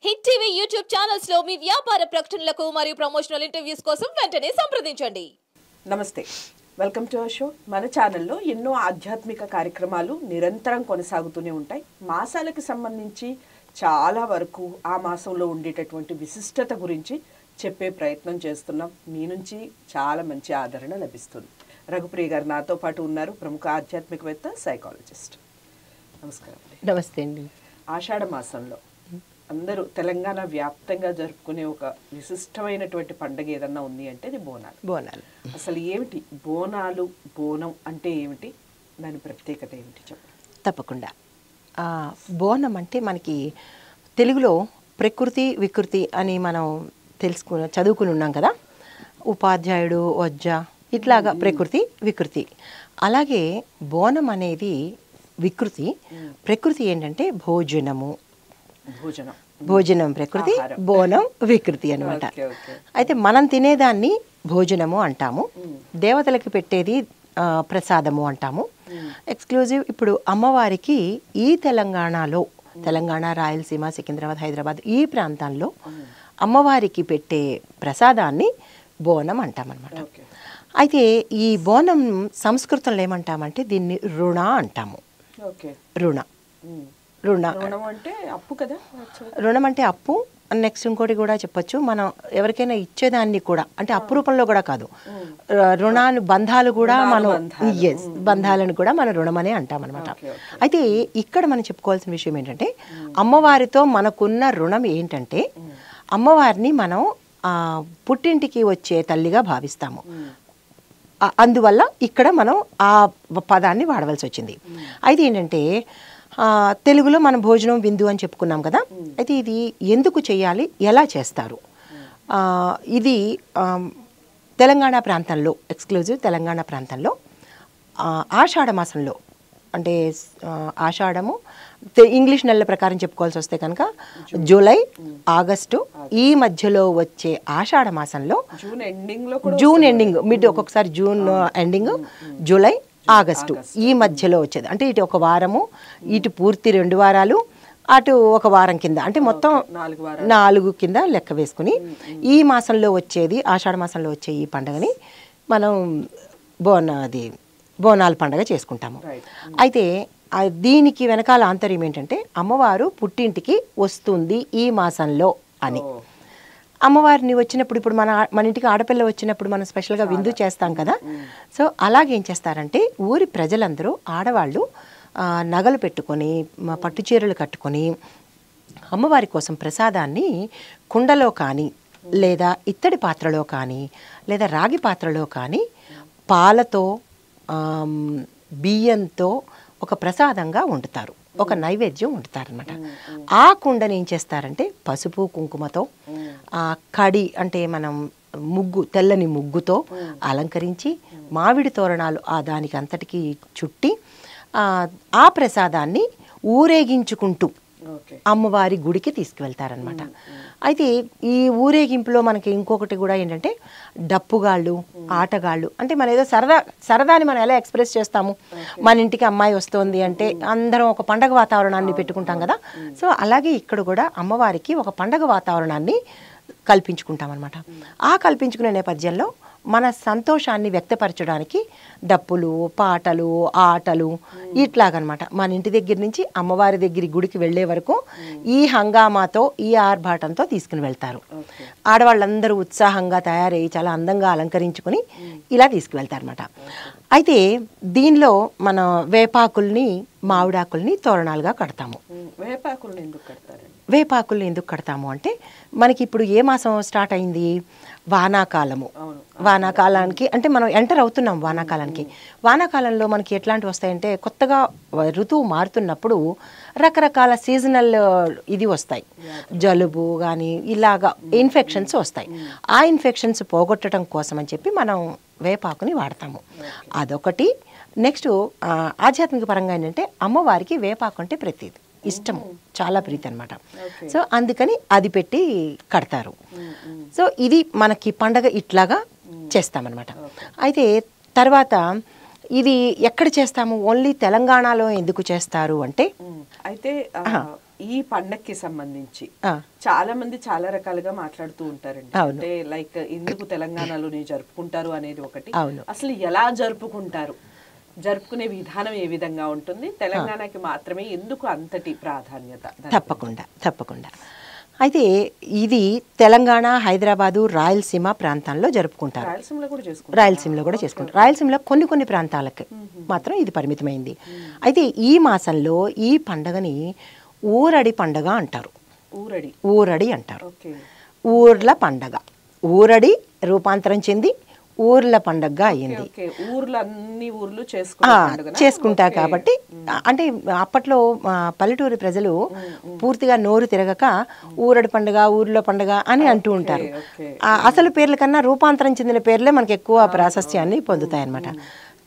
Hit TV YouTube channels లో మీ వ్యాపార ప్రకటనలకు మరియు ప్రమోషనల్ ఇంటర్వ్యూస్ కోసం వెంటనే సంప్రదించండి. నమస్తే, వెల్కమ్ టు అవర్ షో. మన ఛానల్లో ఎన్నో ఆధ్యాత్మిక కార్యక్రమాలు నిరంతరం కొనసాగుతూనే ఉంటాయి. మాసాలకు సంబంధించి చాలా వరకు ఆ మాసంలో ఉండేటటువంటి విశిష్టత గురించి చెప్పే ప్రయత్నం చేస్తున్నాం. మీ నుంచి చాలా మంచి ఆదరణ లభిస్తుంది. రఘుప్రియ గారు నాతో పాటు ఉన్నారు, ప్రముఖ ఆధ్యాత్మికవేత్త, సైకాలజిస్ట్. నమస్కారం. నమస్తే అండి. ఆషాఢ మాసంలో అందరూ తెలంగాణ వ్యాప్తంగా జరుపుకునే ఒక విశిష్టమైనటువంటి పండుగ ఏదన్నా ఉంది అంటే అది బోనాలు. బోనాలు అసలు ఏమిటి బోనాలు, బోనం అంటే ఏమిటి, దాని ప్రత్యేకత ఏమిటి చెప్పండి. తప్పకుండా. బోనం అంటే మనకి తెలుగులో ప్రకృతి వికృతి అని మనం చదువుకుని ఉన్నాం కదా. ఉపాధ్యాయుడు, వజ్జ, ఇట్లాగా ప్రకృతి వికృతి. అలాగే బోనం అనేది వికృతి. ప్రకృతి ఏంటంటే భోజనము, భోజనం ప్రకృతి, బోనం వికృతి అనమాట. అయితే మనం తినేదాన్ని భోజనము అంటాము, దేవతలకి పెట్టేది ప్రసాదము అంటాము. ఎక్స్క్లూజివ్ ఇప్పుడు అమ్మవారికి ఈ తెలంగాణలో, తెలంగాణ, రాయలసీమ, సికింద్రాబాద్, హైదరాబాద్ ఈ ప్రాంతాల్లో అమ్మవారికి పెట్టే ప్రసాదాన్ని బోనం అంటామన్నమాట. అయితే ఈ బోనం సంస్కృతంలో ఏమంటామంటే దీన్ని రుణ అంటాము. రుణ రుణం అంటే అప్పు కదా. రుణం అంటే అప్పు. నెక్స్ట్ ఇంకోటి కూడా చెప్పొచ్చు, మనం ఎవరికైనా ఇచ్చేదాన్ని కూడా, అంటే అప్పు రూపంలో కూడా కాదు, రుణాలు బంధాలు కూడా మనం బంధాలను కూడా మనం రుణమనే అంటాం అనమాట. అయితే ఇక్కడ మనం చెప్పుకోవాల్సిన విషయం ఏంటంటే అమ్మవారితో మనకున్న రుణం ఏంటంటే అమ్మవారిని మనం పుట్టింటికి వచ్చే తల్లిగా భావిస్తాము. అందువల్ల ఇక్కడ మనం ఆ పదాన్ని వాడవలసి వచ్చింది. అయితే ఏంటంటే తెలుగులో మనం భోజనం విందు అని చెప్పుకున్నాం కదా. అయితే ఇది ఎందుకు చేయాలి, ఎలా చేస్తారు, ఇది తెలంగాణ ప్రాంతంలో, ఎక్స్క్లూజివ్ తెలంగాణ ప్రాంతంలో ఆషాఢ మాసంలో, అంటే ఆషాఢము ఇంగ్లీష్ నెలల ప్రకారం చెప్పుకోవాల్సి వస్తే కనుక జూలై, ఆగస్టు ఈ మధ్యలో వచ్చే ఆషాఢ మాసంలో, జూన్ ఎండింగ్, మిడ్, ఒక్కొక్కసారి జూన్ ఎండింగ్, జూలై, ఆగస్టు ఈ మధ్యలో వచ్చేది. అంటే ఇటు ఒక వారము, ఇటు పూర్తి 2 వారాలు, అటు ఒక వారం కింద, అంటే మొత్తం 4 కింద లెక్క వేసుకుని ఈ మాసంలో వచ్చేది, ఆషాఢ మాసంలో వచ్చే ఈ పండుగని మనం బోనాల పండుగ చేసుకుంటాము. అయితే దీనికి వెనకాల ఆంతర్యం ఏంటంటే అమ్మవారు పుట్టింటికి వస్తుంది ఈ మాసంలో అని. అమ్మవారిని వచ్చినప్పుడు, ఇప్పుడు మన ఇంటికి ఆడపిల్ల వచ్చినప్పుడు మనం స్పెషల్గా విందు చేస్తాం కదా. సో అలాగేం చేస్తారంటే ఊరి ప్రజలందరూ, ఆడవాళ్ళు నగలు పెట్టుకొని, పట్టు చీరలు కట్టుకొని అమ్మవారి కోసం ప్రసాదాన్ని కుండలో కానీ, లేదా ఇత్తడి పాత్రలో కానీ, లేదా రాగి పాత్రలో కానీ పాలతో, బియ్యంతో ఒక ప్రసాదంగా వండుతారు, ఒక నైవేద్యం వండుతారనమాట. ఆ కుండని ఏం చేస్తారంటే పసుపు కుంకుమతో, కడి అంటే మనం ముగ్గు, తెల్లని ముగ్గుతో అలంకరించి, మామిడి తోరణాలు దానికి అంతటికి చుట్టి ఆ ప్రసాదాన్ని ఊరేగించుకుంటూ అమ్మవారి గుడికి తీసుకువెళ్తారనమాట. అయితే ఈ ఊరేగింపులో మనకి ఇంకొకటి కూడా ఏంటంటే డప్పుగాళ్ళు, ఆటగాళ్ళు, అంటే మనం ఏదో సరదాని మనం ఎలా ఎక్స్ప్రెస్ చేస్తాము, మన ఇంటికి అమ్మాయి వస్తుంది అంటే అందరం ఒక పండగ వాతావరణాన్ని పెట్టుకుంటాం కదా. సో అలాగే ఇక్కడ కూడా అమ్మవారికి ఒక పండగ వాతావరణాన్ని కల్పించుకుంటాం అనమాట. ఆ కల్పించుకునే నేపథ్యంలో మన సంతోషాన్ని వ్యక్తపరచడానికి డప్పులు, పాటలు, ఆటలు ఇట్లాగనమాట మన ఇంటి దగ్గర నుంచి అమ్మవారి దగ్గర గుడికి వెళ్ళే వరకు ఈ హంగామాతో, ఈ ఆర్భాటంతో తీసుకుని వెళ్తారు. ఆడవాళ్ళందరూ ఉత్సాహంగా తయారయ్యి చాలా అందంగా అలంకరించుకొని ఇలా తీసుకువెళ్తారనమాట. అయితే దీనిలో మన వేపాకుల్ని, మామిడాకుల్ని తోరణాలుగా కడతాము. వేపాకుల్ని ఎందుకు కడతాము అంటే మనకి ఇప్పుడు ఏ మాసం స్టార్ట్ అయింది, వానాకాలము. వానాకాలానికి అంటే మనం ఎంటర్ అవుతున్నాం వానాకాలానికి. వానాకాలంలో మనకి ఎట్లాంటివి వస్తాయంటే కొత్తగా ఋతువు మారుతున్నప్పుడు రకరకాల సీజనల్ ఇది వస్తాయి, జలుబు కానీ ఇలాగా ఇన్ఫెక్షన్స్ వస్తాయి. ఆ ఇన్ఫెక్షన్స్ పోగొట్టడం కోసం అని చెప్పి మనం వేపాకుని వాడతాము. అదొకటి. నెక్స్ట్ ఆధ్యాత్మిక పరంగా ఏంటంటే అమ్మవారికి వేపాకు అంటే ప్రతిది ఇష్టము, చాలా ప్రీతి అనమాట. సో అందుకని అది పెట్టి కడతారు. సో ఇది మనకి పండగ ఇట్లాగా చేస్తామన్నమాట. అయితే తర్వాత ఇది ఎక్కడ చేస్తాము, ఓన్లీ తెలంగాణలో ఎందుకు చేస్తారు అంటే అయితే ఈ పండక్కి సంబంధించి చాలా మంది చాలా రకాలుగా మాట్లాడుతూ ఉంటారండి. అంటే లైక్ ఎందుకు తెలంగాణలోనే జరుపుకుంటారు అనేది ఒకటి, అసలు ఎలా జరుపుకుంటారు, జరుపుకునే విధానం ఏ విధంగా ఉంటుంది, తెలంగాణకి మాత్రమే ఎందుకు అంతటి ప్రాధాన్యత? తప్పకుండా. అయితే ఇది తెలంగాణ, హైదరాబాదు, రాయలసీమ ప్రాంతాల్లో జరుపుకుంటారు. రాయలసీమలో కూడా చేసుకుంటారు. రాయలసీమలో కొన్ని ప్రాంతాలకి మాత్రం ఇది పరిమితమైంది. అయితే ఈ మాసంలో ఈ పండగని ఊరడి పండగ అంటారు. ఊరడి అంటారు. ఊర్ల పండగ. ఊరడి రూపాంతరం చెంది ఊర్ల పండగగా అయ్యింది. చేసుకుంటా కాబట్టి అంటే అప్పట్లో పల్లెటూరి ప్రజలు పూర్తిగా నోరు తిరగక ఊరడి పండుగ, ఊర్లో పండుగ అని అంటూ ఉంటారు. అసలు పేర్ల కన్నా రూపాంతరం చెందిన పేర్లే మనకి ఎక్కువ ప్రాశస్త్యాన్ని పొందుతాయి అన్నమాట.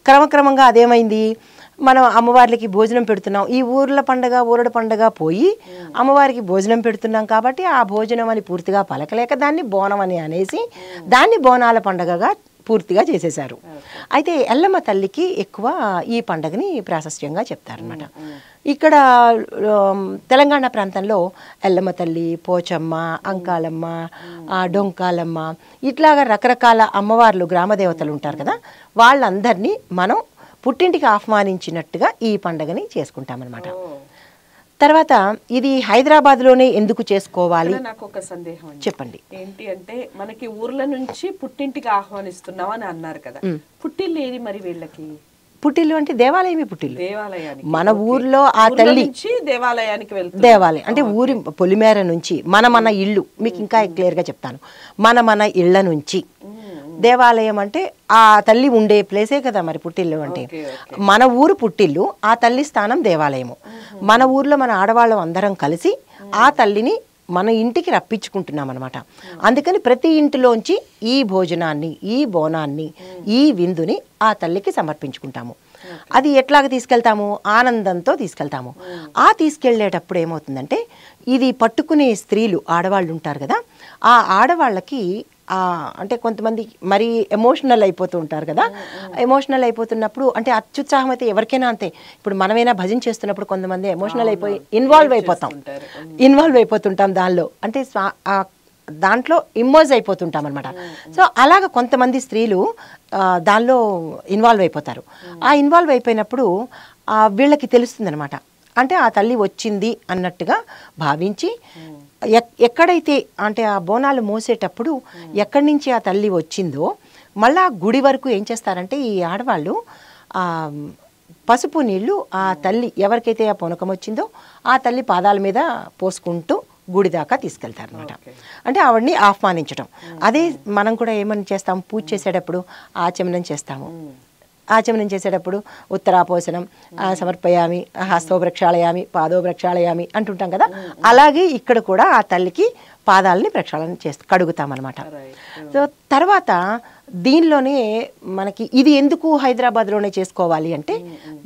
క్రమక్రమంగా అదేమైంది, మనం అమ్మవారికి భోజనం పెడుతున్నాం, ఈ ఊర్ల పండగ ఊరడి పండగ పోయి అమ్మవారికి భోజనం పెడుతున్నాం కాబట్టి ఆ భోజనం అని పూర్తిగా పలకలేక దాన్ని బోనం అని అనేసి దాన్ని బోనాల పండగగా పూర్తిగా చేసేశారు. అయితే ఎల్లమ్మ తల్లికి ఎక్కువ ఈ పండగని ప్రాశస్త్యంగా చెప్తారనమాట. ఇక్కడ తెలంగాణ ప్రాంతంలో ఎల్లమ్మ తల్లి, పోచమ్మ, అంకాలమ్మ, డొంకాలమ్మ ఇట్లాగా రకరకాల అమ్మవార్లు, గ్రామదేవతలు ఉంటారు కదా, వాళ్ళందరినీ మనం పుట్టింటికి ఆహ్వానించినట్టుగా ఈ పండగని చేసుకుంటామన్నమాట. తర్వాత ఇది హైదరాబాద్లోనే ఎందుకు చేసుకోవాలి? నాకు ఒక సందేహం, చెప్పండి. ఏంటి అంటే మనకి ఊర్ల నుంచి పుట్టింటికి ఆహ్వానిస్తున్నాం అని అన్నారు కదా, పుట్టిల్లు ఏది మరి వీళ్ళకి? పుట్టిల్లు అంటే దేవాలయమే. పుట్టిల్లు దేవాలయానికి, మన ఊర్లో ఆ తల్లి దేవాలయానికి వెళ్తారు. దేవాలయం అంటే ఊరి పొలిమేర నుంచి మన ఇల్లు, మీకు ఇంకా క్లియర్గా చెప్తాను, మన ఇళ్ల నుంచి దేవాలయం అంటే ఆ తల్లి ఉండే ప్లేసే కదా మరి పుట్టిల్లు అంటే. మన ఊరు పుట్టిల్లు, ఆ తల్లి స్థానం దేవాలయము. మన ఊర్లో మన ఆడవాళ్ళం అందరం కలిసి ఆ తల్లిని మన ఇంటికి రప్పించుకుంటున్నాం అనమాట. అందుకని ప్రతి ఇంటిలోంచి ఈ భోజనాన్ని, ఈ బోనాన్ని, ఈ విందుని ఆ తల్లికి సమర్పించుకుంటాము. అది ఎట్లాగ తీసుకెళ్తాము? ఆనందంతో తీసుకెళ్తాము. ఆ తీసుకెళ్ళేటప్పుడు ఏమవుతుందంటే, ఇది పట్టుకునే స్త్రీలు, ఆడవాళ్ళు ఉంటారు కదా, ఆ ఆడవాళ్ళకి అంటే కొంతమంది మరీ ఎమోషనల్ అయిపోతూ ఉంటారు కదా. ఎమోషనల్ అయిపోతున్నప్పుడు అంటే అత్యుత్సాహం అయితే ఎవరికైనా అంతే. ఇప్పుడు మనమైనా భజన చేస్తున్నప్పుడు కొంతమంది ఎమోషనల్ అయిపోయి ఇన్వాల్వ్ అయిపోతుంటాం దానిలో, అంటే దాంట్లో ఇమ్మర్జ్ అయిపోతుంటాం అనమాట. సో అలాగ కొంతమంది స్త్రీలు దానిలో ఇన్వాల్వ్ అయిపోతారు. ఆ ఇన్వాల్వ్ అయిపోయినప్పుడు వీళ్ళకి తెలుస్తుంది అనమాట, అంటే ఆ తల్లి వచ్చింది అన్నట్టుగా భావించి ఎక్కడైతే అంటే ఆ బోనాలు మోసేటప్పుడు ఎక్కడి నుంచి ఆ తల్లి వచ్చిందో మళ్ళా గుడి వరకు ఏం చేస్తారంటే ఈ ఆడవాళ్ళు పసుపు నీళ్లు ఆ తల్లి ఎవరికైతే ఆ పొనకం వచ్చిందో ఆ తల్లి పాదాల మీద పోసుకుంటూ గుడి దాకా తీసుకెళ్తారు అనమాట. అంటే ఆవిడ్ని ఆహ్వానించడం. అదే మనం కూడా ఏమని చేస్తాం, పూజ చేసేటప్పుడు ఆచమనం చేస్తాము. ఆచమనం చేసేటప్పుడు ఉత్తరాపోసనం సమర్పయామి, హస్తో ప్రక్షాళయామి, పాదో ప్రక్షాళయామి అంటుంటాం కదా. అలాగే ఇక్కడ కూడా ఆ తల్లికి పాదాలని ప్రక్షాళన కడుగుతామన్నమాట. సో తర్వాత దీనిలోనే మనకి ఇది ఎందుకు హైదరాబాద్లోనే చేసుకోవాలి అంటే,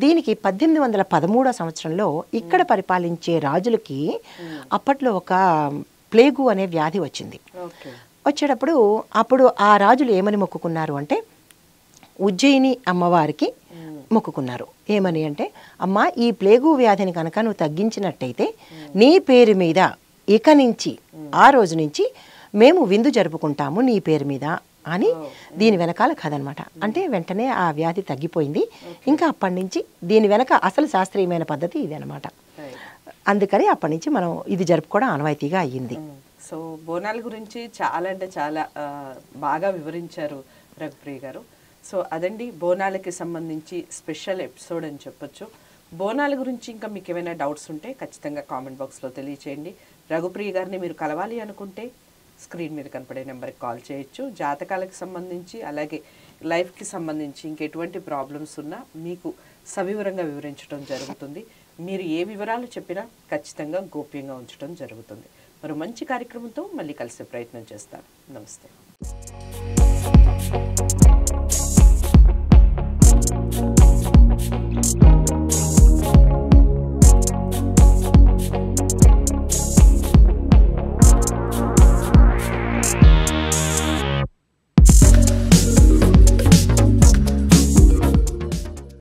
దీనికి 1813 సంవత్సరంలో ఇక్కడ పరిపాలించే రాజులకి అప్పట్లో ఒక ప్లేగు అనే వ్యాధి వచ్చింది. వచ్చేటప్పుడు అప్పుడు ఆ రాజులు ఏమని మొక్కుకున్నారు అంటే, ఉజ్జయిని అమ్మవారికి మొక్కుకున్నారు. ఏమని అంటే, అమ్మ ఈ ప్లేగు వ్యాధిని కనుక నువ్వు తగ్గించినట్టయితే నీ పేరు మీద ఇక నుంచి ఆ రోజు నుంచి మేము విందు జరుపుకుంటాము నీ పేరు మీద అని దీని వెనకాల కథ అనమాట. అంటే వెంటనే ఆ వ్యాధి తగ్గిపోయింది. ఇంకా అప్పటి నుంచి దీని వెనక అసలు శాస్త్రీయమైన పద్ధతి ఇది అనమాట. అందుకని అప్పటి నుంచి మనం ఇది జరుపుకోవడం ఆనవాయితీగా అయ్యింది. సో బోనాల గురించి చాలా అంటే చాలా బాగా వివరించారు రఘుప్రియ గారు. సో అదండి బోనాలకి సంబంధించి స్పెషల్ ఎపిసోడ్ అని చెప్పొచ్చు. బోనాల గురించి ఇంకా మీకు ఏమైనా డౌట్స్ ఉంటే ఖచ్చితంగా కామెంట్ బాక్స్లో తెలియచేయండి. రఘుప్రియ గారిని మీరు కలవాలి అనుకుంటే స్క్రీన్ మీద కనపడే నెంబర్కి కాల్ చేయొచ్చు. జాతకాలకు సంబంధించి అలాగే లైఫ్కి సంబంధించి ఇంకెటువంటి ప్రాబ్లమ్స్ ఉన్నా మీకు సవివరంగా వివరించడం జరుగుతుంది. మీరు ఏ వివరాలు చెప్పినా ఖచ్చితంగా గోప్యంగా ఉంచడం జరుగుతుంది. మరో మంచి కార్యక్రమంతో మళ్ళీ కలిసే ప్రయత్నం చేస్తాను. నమస్తే.